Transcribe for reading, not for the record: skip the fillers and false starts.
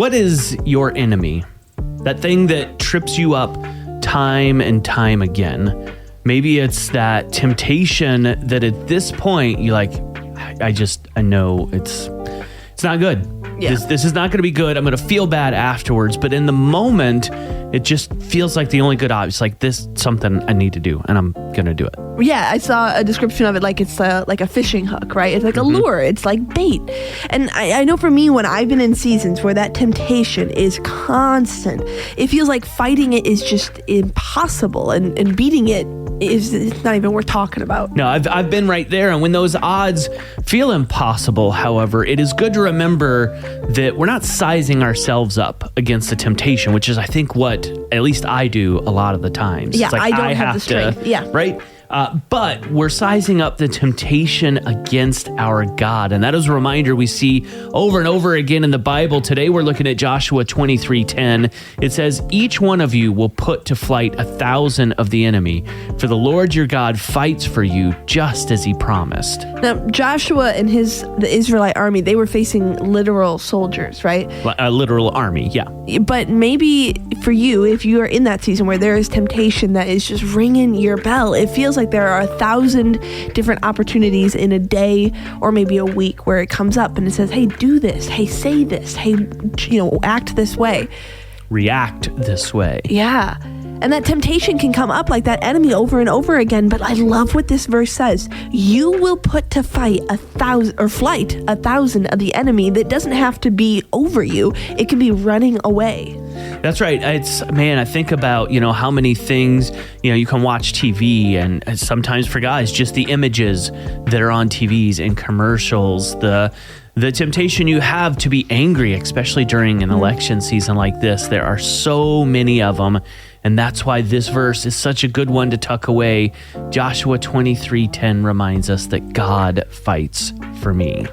What is your enemy? That thing that trips you up time and time again. Maybe it's that temptation that at this point you're like, I know it's not good. Yeah. This is not going to be good. I'm going to feel bad afterwards. But in the moment, it just feels like the only good option. It's like, this is something I need to do, and I'm going to do it. Yeah, I saw a description of it like it's like a fishing hook, right? It's like a lure. It's like bait. And I know for me, when I've been in seasons where that temptation is constant, it feels like fighting it is just impossible, and beating it it's not even worth talking about. No, I've been right there. And when those odds feel impossible, however, it is good to remember that we're not sizing ourselves up against the temptation, which is, I think, what at least I do a lot of the times. Yeah, it's like, I don't have the strength. Yeah. Right? But we're sizing up the temptation against our God. And that is a reminder we see over and over again in the Bible. Today we're looking at Joshua 23:10. It says, each one of you will put to flight 1,000 of the enemy, for the Lord your God fights for you just as he promised. Now, Joshua and the Israelite army, they were facing literal soldiers, right? A literal army, yeah. But maybe for you, if you are in that season where there is temptation that is just ringing your bell, it feels like there are 1,000 different opportunities in a day or maybe a week where it comes up and it says, hey, do this. Hey, say this. Hey, act this way. React this way. Yeah. And that temptation can come up like that enemy over and over again. But I love what this verse says. You will put to flight 1,000 of the enemy that doesn't have to be over you. It can be running away. That's right. I think about, how many things, you can watch TV, and sometimes for guys, just the images that are on TVs and commercials, the temptation you have to be angry, especially during an election season like this. There are so many of them. And that's why this verse is such a good one to tuck away. Joshua 23:10 reminds us that God fights for me.